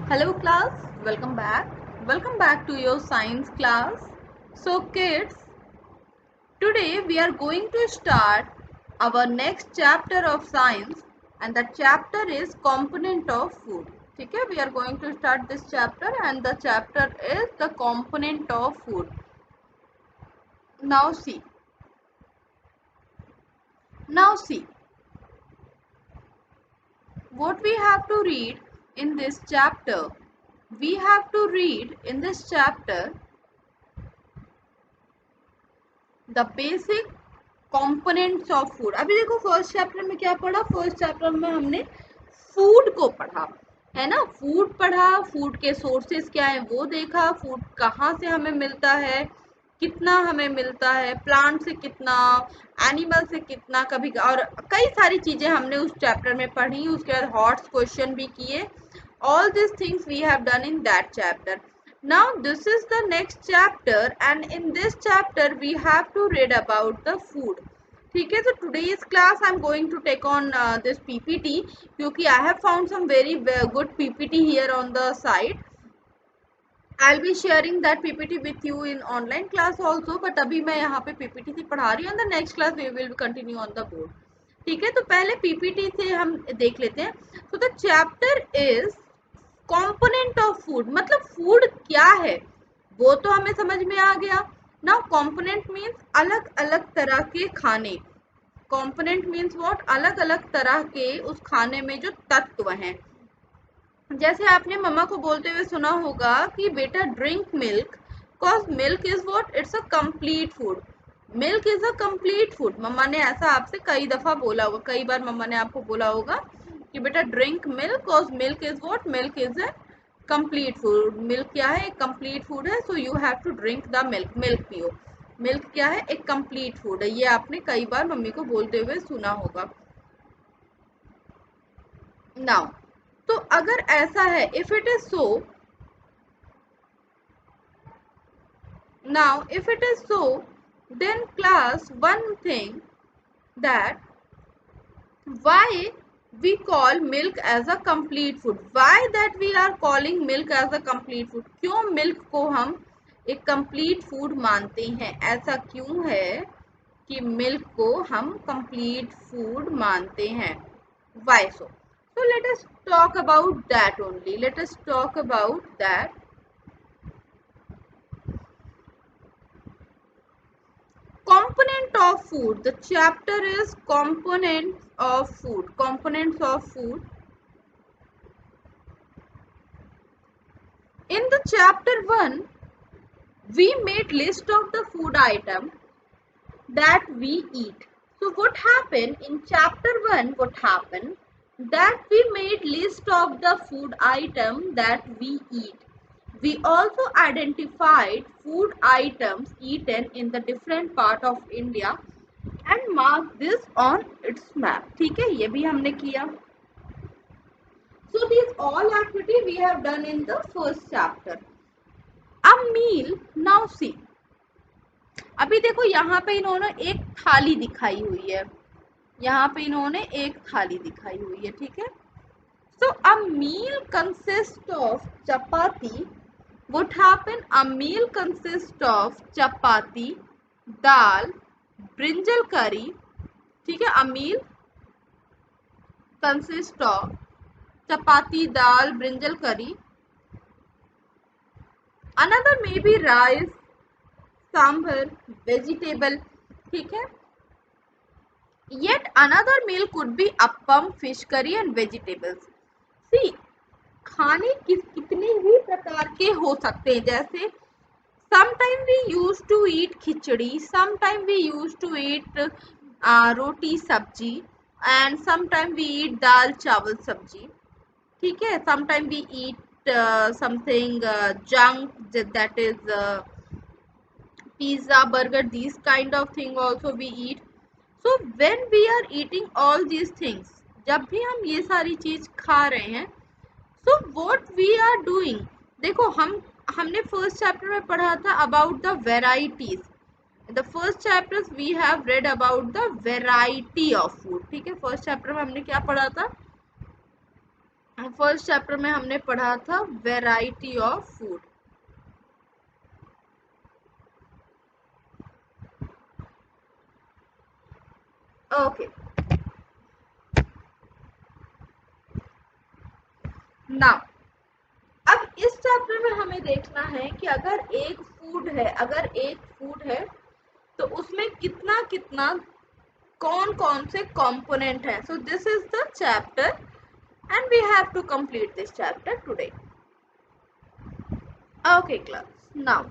Hello class, welcome back. Welcome back to your science class. So kids, today we are going to start our next chapter of science and the chapter is component of food. Okay, we are going to start this chapter and the chapter is the component of food. Now see. Now see. What we have to read in this chapter. We have to read in this chapter the basic components of food. अभी देखो first chapter में क्या पढ़ा, first chapter में हमने food को पढ़ा है ना, फूड पढ़ा, फूड के सोर्सेस क्या है वो देखा, फूड कहाँ से हमें मिलता है, कितना हमें मिलता है, प्लांट से कितना, एनिमल से कितना, कभी और कई सारी चीजें हमने उस चैप्टर में पढ़ी। उसके बाद हॉट्स क्वेश्चन भी किए। All this things we have done in that chapter. Now this is the next chapter and in this chapter we have to read about the food. ठीक है, तो today's class I am going to take on this PPT क्योंकि I have found some very good PPT here on the site. I'll be sharing that PPT with you in online class also, but अभी मैं यहाँ पे PPT से पढ़ा रही हूँ and the next class we will continue on the board. ठीक है, तो पहले PPT से हम देख लेते हैं. So the chapter is component of food, मतलब फूड क्या है वो तो हमें समझ में आ गया ना. कंपोनेंट मीन्स अलग अलग तरह के खाने. कंपोनेंट मीन्स व्हाट, अलग अलग तरह के उस खाने में जो तत्व हैं. जैसे आपने मम्मा को बोलते हुए सुना होगा कि बेटा drink milk, cause milk is what, it's a complete food. Milk is a complete food. मम्मा ने ऐसा आपसे कई दफा बोला होगा, कई बार मम्मा ने आपको बोला होगा कि बेटा drink milk, cause milk is what, milk is a complete food. Milk क्या है, एक कंप्लीट फूड है, so you have to drink the milk. Milk पियो. मिल्क क्या है, एक कंप्लीट फूड है. ये आपने कई बार मम्मी को बोलते हुए सुना होगा. नाउ तो अगर ऐसा है, if it is so, now if it is so, then class one thing that why we call milk as a complete food, why that we are calling milk as a complete food, क्यों milk को हम एक complete food मानते हैं, ऐसा क्यों है कि मिल्क को हम कंप्लीट फूड मानते हैं, why so let us talk about that only, let us talk about that. Component of food, the chapter is components of food, components of food. In the chapter 1 we made list of the food item that we eat. So what happened in chapter 1, what happened that we made list of the food item that we eat. We also identified food items eaten in the different part of India and mark this on its map. ठीक है, ये भी हमने किया. So these all activity we have done in the first chapter. A meal, now see. अभी देखो यहाँ पे इन्होंने एक थाली दिखाई हुई है, यहाँ पे इन्होंने एक थाली दिखाई हुई है. ठीक है, so a meal consists of chapati. What happened? A meal consists of chapati, dal, brinjal curry. ठीक है, a meal consists of chapati, dal, brinjal curry. Another may be rice, sambar, vegetable. ठीक है, yet another meal could be appam, fish curry and vegetables. See, खाने कितने भी प्रकार के हो सकते हैं. जैसे sometime we used to eat khichdi, sometime we used to eat रोटी सब्जी and sometime we eat दाल चावल सब्जी. ठीक है, sometime we eat something junk, that is pizza, burger, these kind of thing also we eat. So when we are eating all these things, जब भी हम ये सारी चीज खा रहे हैं, so what we are doing, देखो हमने फर्स्ट चैप्टर में पढ़ा था about the varieties. The first chapters we have read about the variety of food. ठीक है, फर्स्ट चैप्टर में हमने क्या पढ़ा था, फर्स्ट चैप्टर में हमने पढ़ा था variety of food. Okay, now अब इस चैप्टर में हमें देखना है कि अगर एक फूड है तो उसमें कितना कितना कौन कौन से कंपोनेंट है। So this is the chapter and we have to complete this chapter today. Okay class, now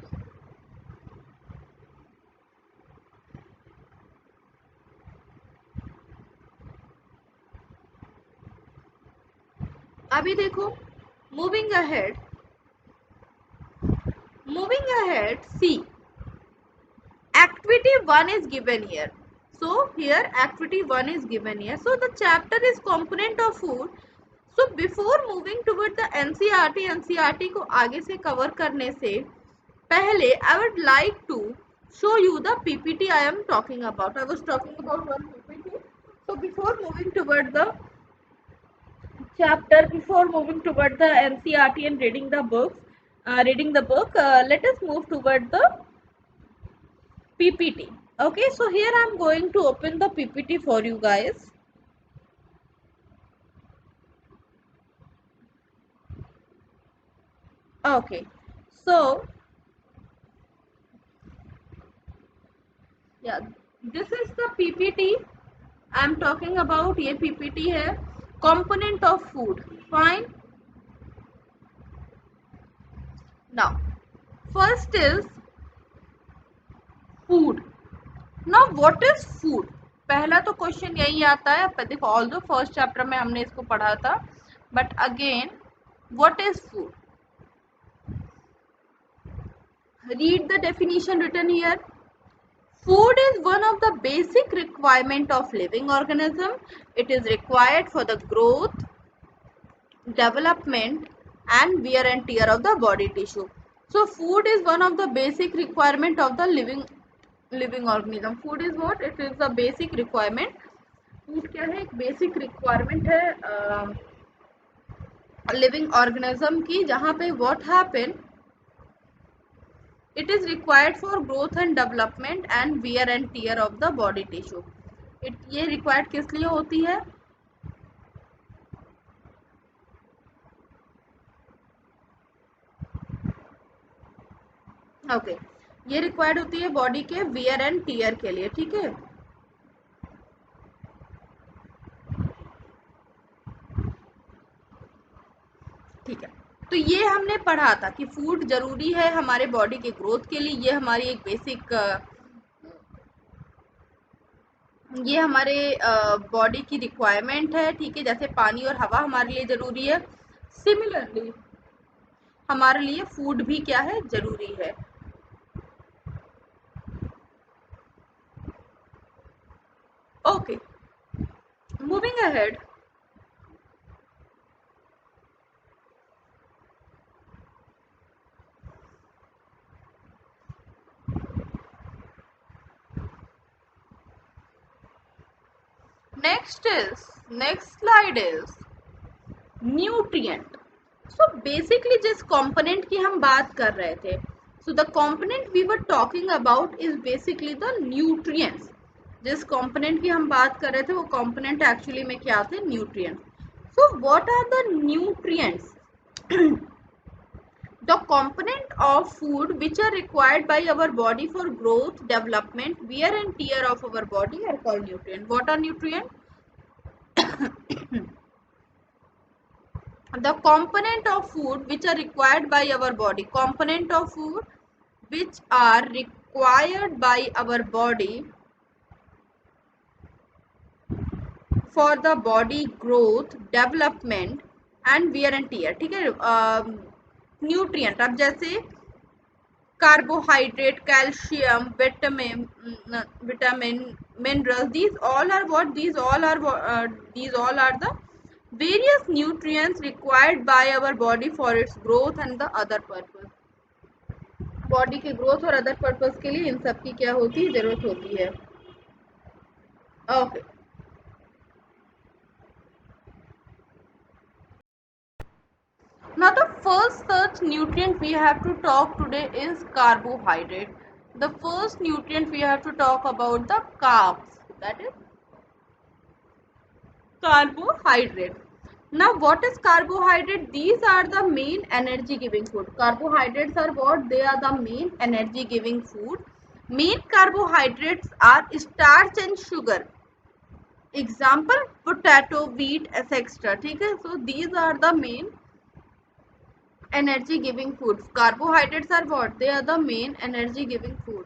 अभी देखो, moving ahead, see activity 1 is given here. So here activity 1 is given here. So the chapter is component of food. So before moving toward the NCERT को आगे से cover करने से पहले I would like to show you the PPT I am talking about. I was talking about one PPT. So before moving toward the chapter, before moving toward the NCERT and reading the book, let us move toward the PPT. Okay, so here I am going to open the PPT for you guys. Okay, so yeah, this is the PPT I am talking about. ये PPT है component of food. Fine. Now, first is food. Now, what is food? पहला तो question यही आता है। देखो, although first chapter में हमने इसको पढ़ा था, but again what is food? Read the definition written here. Food is one of the basic requirement of living organism. It is required for the growth, development and wear and tear of the body tissue. So food is one of the basic requirement of the living organism. Food is what? It is the basic requirement. Food क्या है? एक basic requirement है living organism की, जहाँ पे what happen? It is required for growth and development and wear and tear of the body tissue. ये required किस लिए होती है? ओके, ये रिक्वायर्ड होती है बॉडी के वियर एंड टीयर के लिए। ठीक है, ठीक है। तो ये हमने पढ़ा था कि फूड जरूरी है हमारे बॉडी के ग्रोथ के लिए। ये हमारे बॉडी की रिक्वायरमेंट है। ठीक है, जैसे पानी और हवा हमारे लिए जरूरी है, सिमिलरली हमारे लिए फूड भी क्या है? जरूरी है। Okay, moving ahead, next slide is nutrient. So basically जिस कंपोनेंट की हम बात कर रहे थे, so the component we were talking about is basically the nutrients. जिस कंपोनेंट की हम बात कर रहे थे वो कंपोनेंट एक्चुअली में क्या थे? Nutrients. So what are the nutrients? The component of food which are required by our body for growth, development, wear and tear of our body are called nutrient. What are nutrient? The component of food which are required by our body, component of food which are required by our body for the body growth, development and wear and tear. ठीक है, nutrient अब जैसे carbohydrate, calcium, vitamin, minerals, these all are what? These all are the various nutrients required by our body for its growth and the other purpose. Body के growth और other purpose के लिए इन सब की क्या होती है? जरूरत होती है। Okay, first such nutrient we have to talk today is carbohydrate. The first nutrient we have to talk about the carbs, that is carbohydrate. Now what is carbohydrate? These are the main energy giving food. Carbohydrates are what? They are the main energy giving food. Main carbohydrates are starch and sugar. Example potato, wheat, etc. ठीक है, so these are the main energy giving foods. Carbohydrates are what? They are the main energy giving food.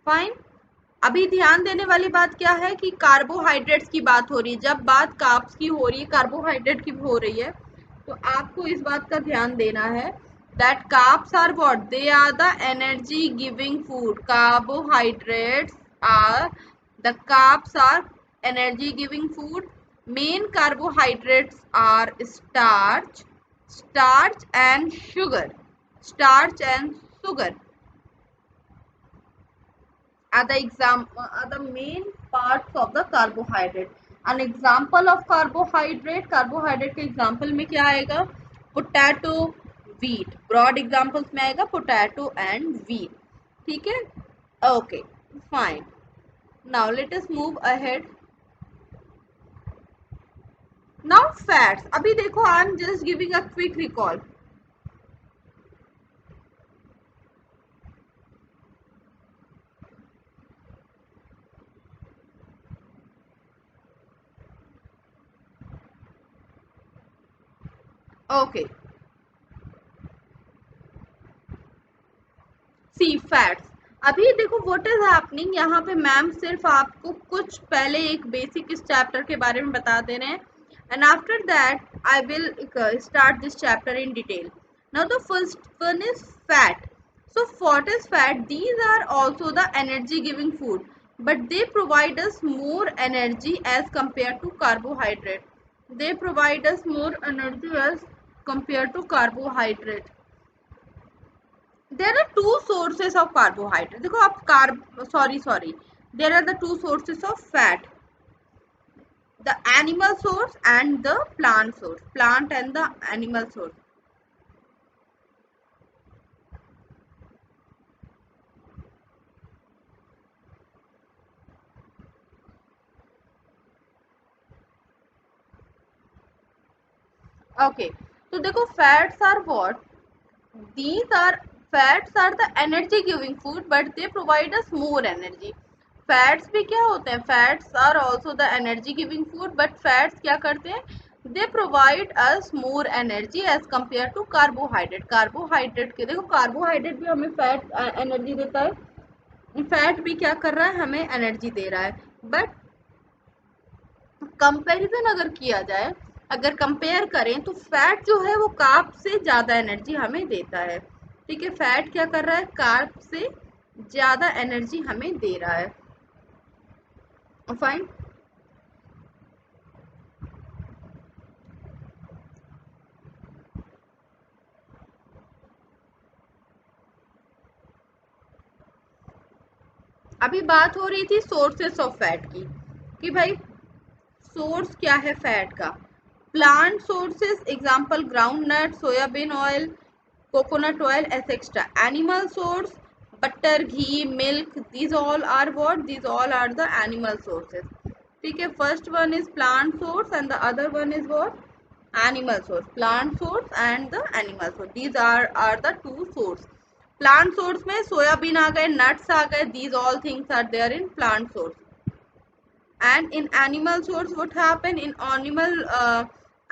Fine. अभी ध्यान देने वाली बात क्या है कि कार्बोहाइड्रेट्स की बात हो रही है. जब बात कार्ब्स की हो रही है, कार्बोहाइड्रेट की हो रही है, तो आपको इस बात का ध्यान देना है that carbs are what? They are the energy giving food. Carbohydrates are the carbs are energy giving food. Main carbohydrates are starch and sugar. Starch and sugar are the main parts of the carbohydrate. An example of carbohydrate के example में क्या आएगा? Potato, wheat. Broad examples में आएगा potato and wheat. ठीक है? Okay, fine. Now let us move ahead. Now fats. अभी देखो, I am just giving a quick recall. Okay. See fats. अभी देखो व्हाट इज हैपनिंग, यहाँ पे मैम सिर्फ आपको कुछ पहले एक बेसिक इस चैप्टर के बारे में बता दे रहे हैं, and after that I will start this chapter in detail. Now the first one is fat. So what is fat? These are also the energy giving food, but they provide us more energy as compared to carbohydrate. They provide us more energy as compared to carbohydrate. There are two sources of carbohydrate. देखो आप sorry, there are the two sources of fat, the animal source and the plant source, plant and the animal source. Okay, तो देखो fats are what? These are fats are the energy giving food, but they provide us more energy. Fats भी क्या होते हैं? Fats are also the energy giving food, but fats क्या करते हैं? They provide us more energy as compare to carbohydrate. Carbohydrate के देखो, carbohydrate भी हमें फैट एनर्जी देता है, फैट भी क्या कर रहा है? हमें एनर्जी दे रहा है. बट कंपैरिजन अगर किया जाए, अगर कंपेयर करें, तो फैट जो है वो कार्ब से ज़्यादा एनर्जी हमें देता है. ठीक है, फैट क्या कर रहा है? कार्ब से ज़्यादा एनर्जी हमें दे रहा है. फाइन. अभी बात हो रही थी सोर्सेस ऑफ फैट की, कि भाई सोर्स क्या है फैट का? Plant sources, example groundnut, soybean oil, coconut oil, etcetera. Animal source, butter, ghee, milk, these all are what? These all are the animal sources. ठीक है, first one is plant source and the other one is what? Animal source. Plant source and the animal source, these are the two source. Plant source में soybean आ गए, nuts आ गए, these all things are there in plant source. And in animal source what happen? In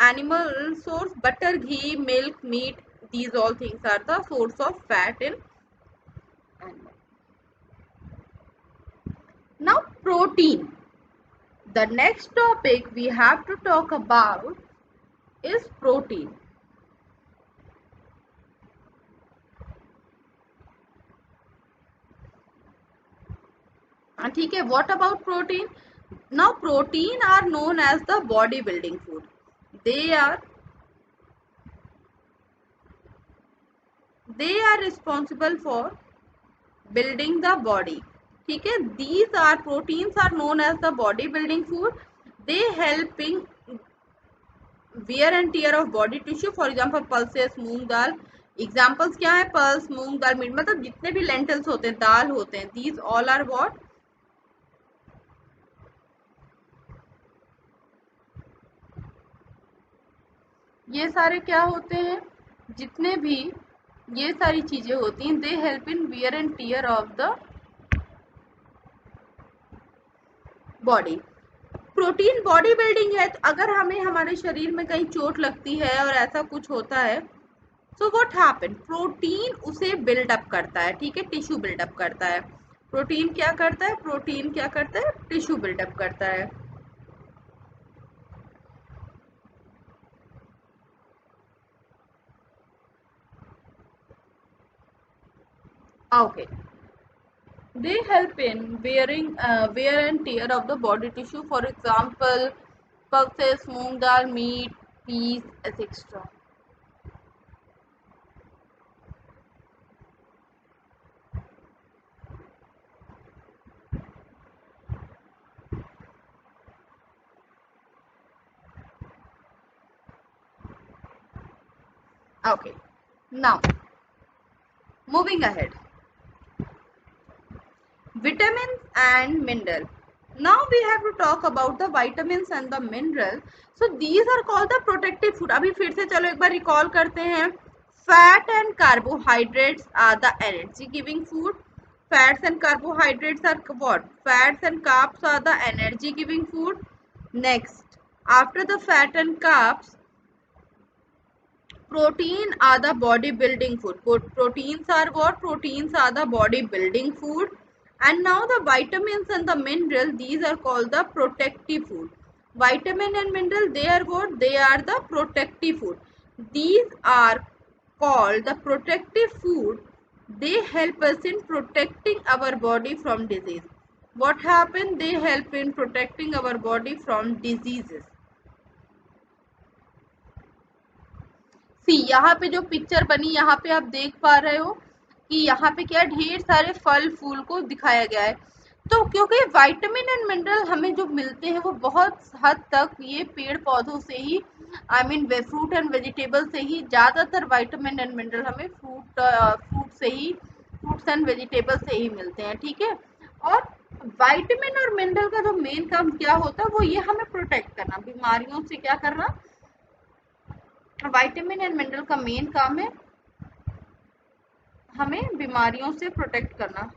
animal source, butter, ghee, milk, meat, these all things are the source of fat in animal. Now protein, the next topic we have to talk about is protein. ठीक है, what about protein? Now protein are known as the body building food. They are responsible for building the body. ठीक है, these are proteins are known as the body building food. They helping wear and tear of body tissue. For example, pulses, moong dal. Examples क्या है? Pulse, मूंग दाल, meet, मतलब जितने भी lentils होते हैं, दाल होते हैं, these all are what? ये सारे क्या होते हैं? जितने भी ये सारी चीजें होती हैं, they help in wear and tear of the body. Protein body building है, तो अगर हमें हमारे शरीर में कहीं चोट लगती है और ऐसा कुछ होता है, सो व्हाट हैपन, प्रोटीन उसे बिल्डअप करता है. ठीक है, टिश्यू बिल्डअप करता है. प्रोटीन क्या करता है? प्रोटीन क्या करता है? टिश्यू बिल्डअप करता है. Okay, they help in wear and tear of the body tissue. For example, pulses, moong dal, meat, peas, etc. Okay, now moving ahead, vitamins and mineral. Now we have to talk about the vitamins and the mineral. So these are called the protective food. अभी फिर से चलो एक बार recall करते हैं. Fat and carbohydrates are the energy giving food. Fats and carbohydrates are what? Fats and carbs are the energy giving food. Next, after the fat and carbs, protein are the body building food. Proteins are what? Proteins are the body building food. And now the vitamins and the mineral, these are called the protective food. Vitamin and mineral, they are what? They are the protective food. These are called the protective food. They help us in protecting our body from disease. What happen? They help in protecting our body from diseases. सी, यहाँ पे जो picture बनी, यहाँ पे आप देख पा रहे हो कि यहाँ पे क्या ढेर सारे फल फूल को दिखाया गया है. तो क्योंकि विटामिन एंड मिनरल हमें जो मिलते हैं वो बहुत हद तक ये पेड़ पौधों से ही, I mean fruit and vegetable से ही, ज्यादातर विटामिन एंड मिनरल हमें फ्रूट्स एंड वेजिटेबल से ही मिलते हैं. ठीक है, और विटामिन और मिनरल का जो मेन काम क्या होता है, वो ये हमें प्रोटेक्ट करना, बीमारियों से क्या करना. विटामिन एंड मिनरल का मेन काम है हमें बीमारियों से प्रोटेक्ट करना.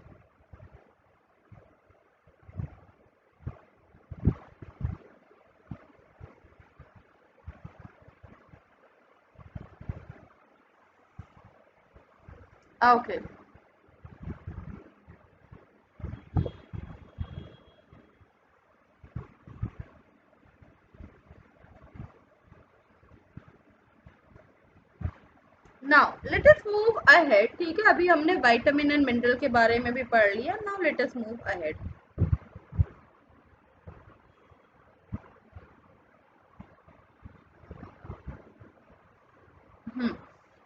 Okay, now let us move ahead. ठीक है, अभी हमने विटामिन एंड मिनरल के बारे में भी पढ़ लिया. Now let us move ahead.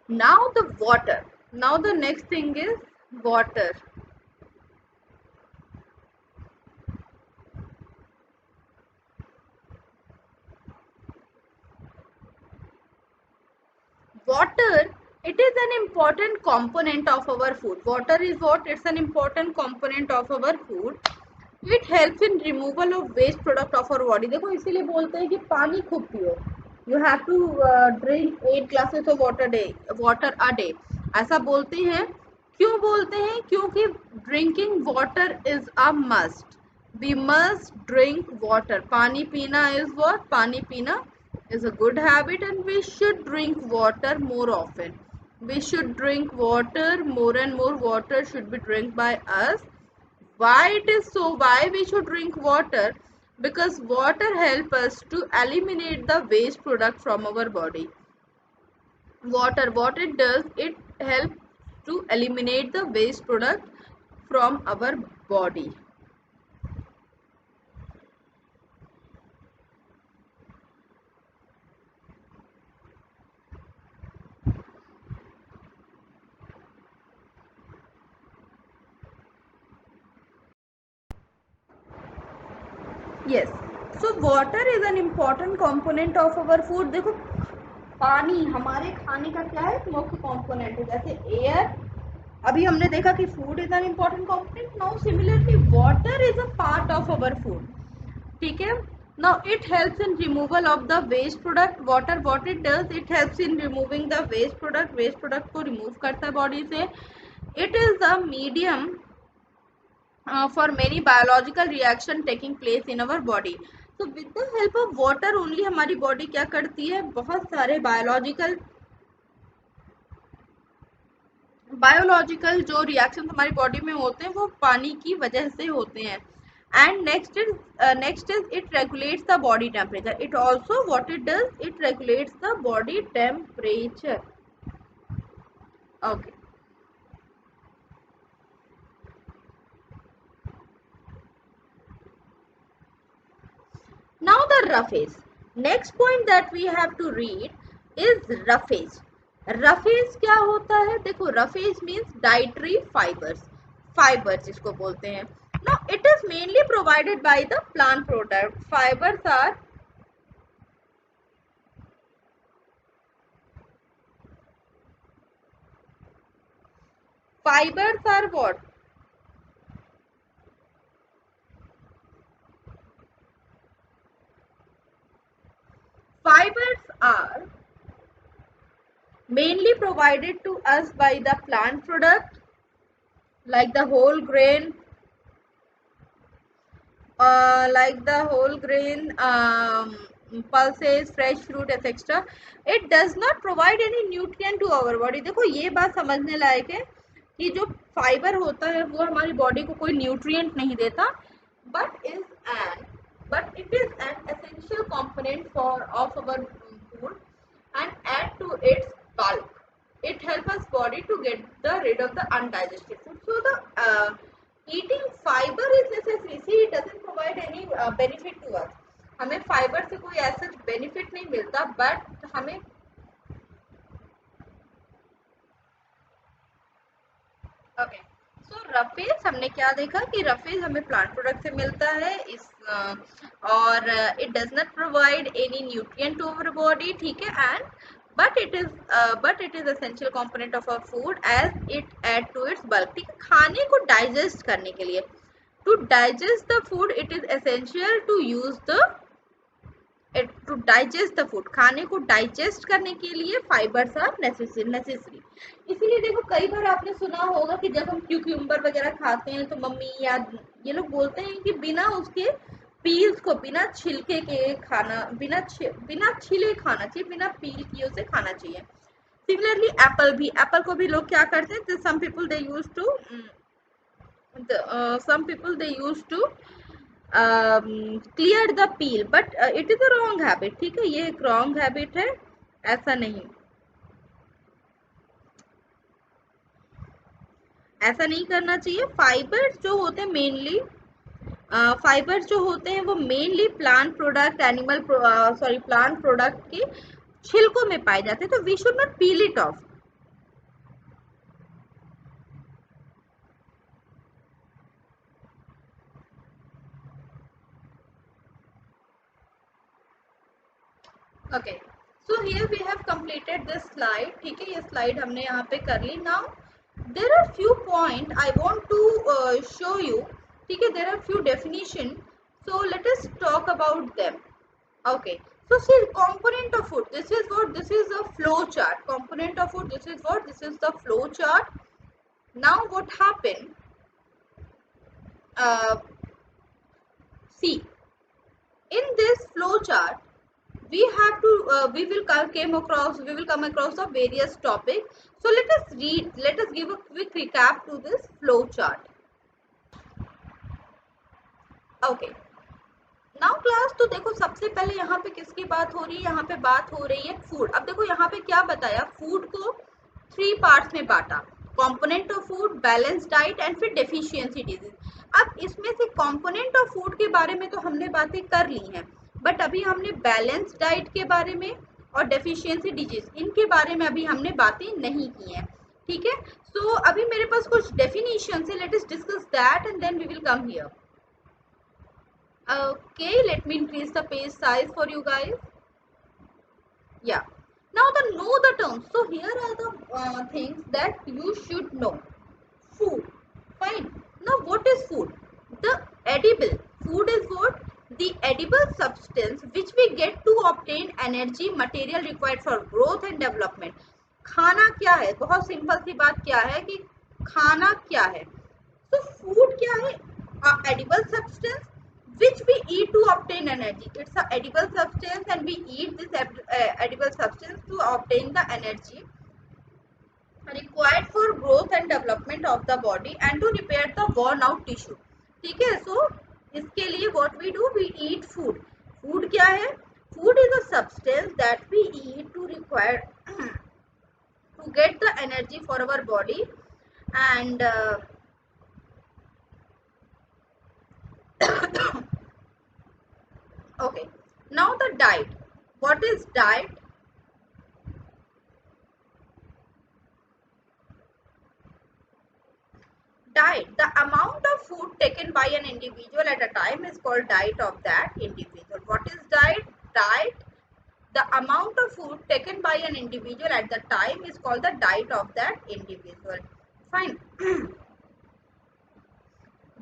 Now the water. Now the next thing is water. Water, it is an important component of our food. Water is what? It's an important component of our food. It helps in removal of waste product of our body. देखो इसीलिए बोलते हैं कि पानी खूब पियो. You have to drink 8 glasses of water a day. ऐसा बोलते हैं. क्यों बोलते हैं? क्योंकि drinking water is a must. We must drink water. पानी पीना is what? पानी पीना is a good habit, and we should drink water more often. We should drink water more, and more water should be drunk by us. Why it is so? Why we should drink water? Because water helps us to eliminate the waste product from our body. Water, what it does, it helps to eliminate the waste product from our body. Yes, so water is an important component of our food. देखो पानी हमारे खाने का क्या है, मुख्य component है। जैसे एयर, अभी हमने देखा कि food is an important component, now similarly water is a part of our food, ठीक है। Now it helps in removal of the waste product. Water what it does, it helps in removing the waste product, waste product को remove करता है body से। It is the medium for many biological reaction taking place in our body. So with the help of water only हमारी body क्या करती है, बहुत सारे बायोलॉजिकल जो रिएक्शन हमारी बॉडी में होते हैं वो पानी की वजह से होते हैं। And next is it regulates the body temperature. It also what it does, it regulates the body temperature. Okay, now the roughage. Next point that we have to read is roughage. Roughage क्या होता है, देखो roughage means dietary fibers, fibers इसको बोलते हैं। Now it is mainly provided by the plant product. Fibers are what? Fibers are mainly provided to us by the plant product like the whole grain, pulses, fresh fruit, etc. It does not provide any nutrient to our body. देखो ये बात समझने लायक है कि जो fibre होता है वो हमारी बॉडी को कोई न्यूट्रिएंट नहीं देता, but is an but it is an essential component for of our food and add to its bulk. It helps us body to get the rid of the undigested food. So the eating fiber is necessary. See, it doesn't provide any benefit to us. हमें fibre से कोई ऐसा benefit नहीं मिलता, but हमें okay. सो roughage हमने क्या देखा कि रफेज हमें प्लांट प्रोडक्ट से मिलता है इस और it does not provide any nutrient to our body, ठीक है। And but it is essential component of our food as it add to its bulk, ठीक है। खाने को डाइजेस्ट करने के लिए, to digest the food it is essential to use the to digest the food. खाने को डाइजेस्ट करने के लिए फाइबर्स आर नेसेसरी। इसीलिए देखो कई बार आपने सुना होगा कि जब हम क्यूक्यूम्बर वगैरह खाते हैं तो मम्मी या ये लोग बोलते हैं कि बिना उसके पील्स को, बिना छिलके के खाना, बिना छिले खाना चाहिए, बिना पील किए उसे खाना चाहिए। सिमिलरली एप्पल को भी लोग क्या करते हैं, some people they use to clear the peel, but it is a wrong habit, ठीक है। ये एक रॉन्ग हैबिट है, ऐसा नहीं, ऐसा नहीं करना चाहिए। फाइबर्स जो होते हैं मेनली फाइबर्स जो होते हैं वो mainly plant product, plant product के छिलकों में पाए जाते हैं, तो we should not peel it off. Okay, so here we have completed this slide, ठीक है। ये स्लाइड हमने यहाँ पे कर ली। Now there are few point I want to show you, ठीक है। There are few definition, so let us talk about them. Okay, so see component of food. This is what, this is a flow chart. Component of food. This is what, this is the flow chart. Now what happened? Uh, See, in this flow chart, we have to we will come across the various topics. So let us read. Let us give a quick recap to this flow chart. Okay. Now class, तो देखो सबसे पहले यहाँ पे किसकी बात हो रही है, यहाँ पे बात हो रही है फूड। अब देखो यहाँ पे क्या बताया, फूड को 3 पार्ट्स में बांटा, component of food, balance diet and फिर डेफिशिएंसी डिजीज। अब इसमें से कंपोनेंट ऑफ फूड के बारे में तो हमने बातें कर ली हैं, बट अभी हमने बैलेंस डाइट के बारे में और डेफिशिएंसी डिजीज इनके बारे में अभी हमने बातें नहीं की हैं, ठीक है। सो अभी मेरे पास कुछ डेफिनेशन है, let us discuss that and then we will come here. Okay, let me increase the page size for you guys. Yeah. Now the know the terms. So here are the things that you should know. Food. Fine. Now what is food? The edible. Food is what? The edible substance which we get to obtain energy material required for growth and development. खाना क्या है? बहुत simple सी बात क्या है कि खाना क्या है? So food क्या है? A edible substance which we eat to obtain energy. It's a edible substance and we eat this edible substance to obtain the energy required for growth and development of the body and to repair the worn out tissue. ठीक है? So इसके लिए what we do? We eat food. Food क्या है? Food is a substance that we eat to require to get the energy for our body and okay. Now the diet. What is diet? Diet. The amount of food taken by an individual at a time is called diet of that individual. What is diet? Diet. The amount of food taken by an individual at the time is called the diet of that individual. Fine.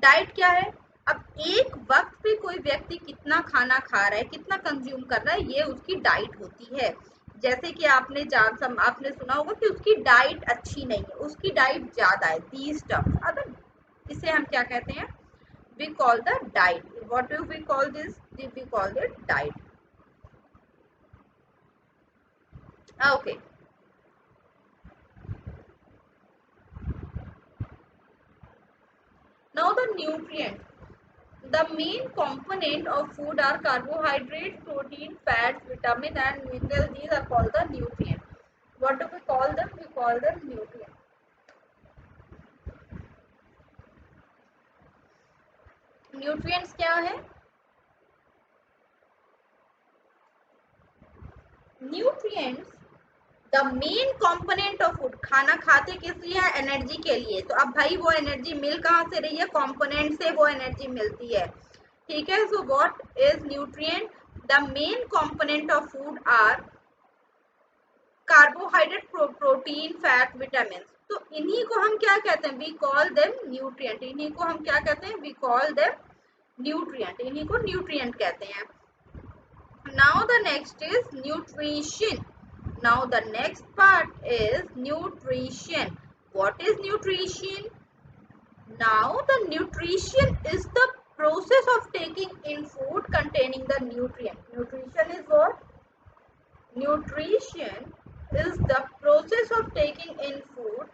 Diet क्या है? अब एक वक्त पे कोई व्यक्ति कितना खाना खा रहा है, कितना कंज्यूम कर रहा है, ये उसकी डाइट होती है. जैसे कि आपने सुना होगा कि उसकी डाइट अच्छी नहीं है, उसकी डाइट ज्यादा है. दीज टर्म्स अगर इसे हम क्या कहते हैं? We call the diet. What do we call this? We call it diet. Okay. Now the nutrients. The main component of food are carbohydrates, protein, fats, vitamin and minerals. These are called the nutrients. What do we call them? We call them nutrients. Nutrients क्या है? Nutrients the main component of food. खाना खाते किस लिए है? Energy के लिए. तो अब भाई वो एनर्जी मिल कहाँ से रही है? कॉम्पोनेंट से वो एनर्जी मिलती है. ठीक है. So what is nutrient? The main component of food are carbohydrate, protein, fat, vitamin. तो इन्हीं को हम क्या कहते हैं? We call them nutrient. इन्हीं को हम क्या कहते हैं? We call them nutrient. इन्हीं को न्यूट्रिएंट कहते हैं. Now the next is nutrition. Now the next part is nutrition. What is nutrition? Now the nutrition is the process of taking in food containing the nutrient. Nutrition is what? Nutrition is the process of taking in food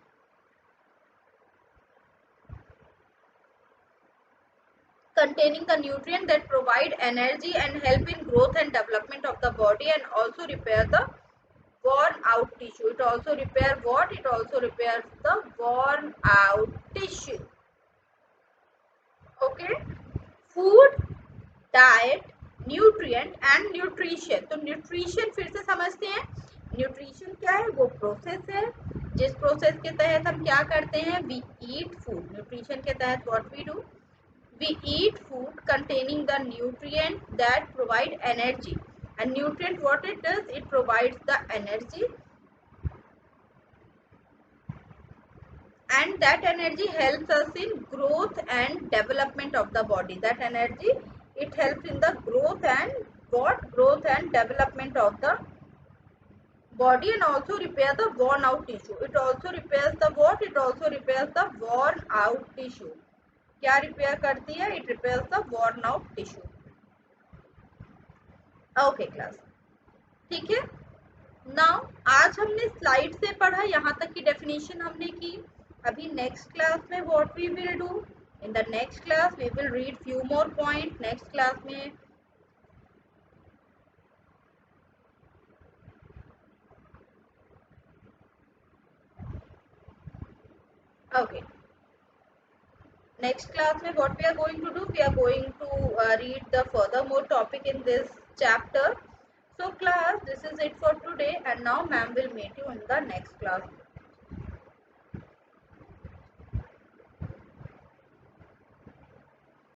containing the nutrient that provide energy and help in growth and development of the body and also repair the worn out tissue. It also repairs what? It also repairs the worn out tissue. Okay. Food, diet, nutrient and nutrition. तो nutrition फिर से समझते हैं. Nutrition क्या है? वो process है जिस प्रोसेस के तहत हम क्या करते हैं? We eat food. न्यूट्रिशन के तहत what we do? We eat food containing the nutrient that provide energy. And nutrient, what it does? It provides the energy, and that energy helps us in growth and development of the body. That energy, it helps in the growth and what? Growth and development of the body and also repair the worn out tissue. It also repairs the what? It also repairs the worn out tissue. क्या repair करती है? It repairs the worn out tissue. Okay class. ठीक है. Now आज हमने slide से पढ़ा, यहाँ तक की डेफिनेशन हमने की. अभी नेक्स्ट क्लास में what we will do? In the next class we will read few more point. Next class में ओके. Next class में what we are going to do? We are going to read the further more topic in this chapter. So class, this is it for today and now ma'am will meet you in the next class.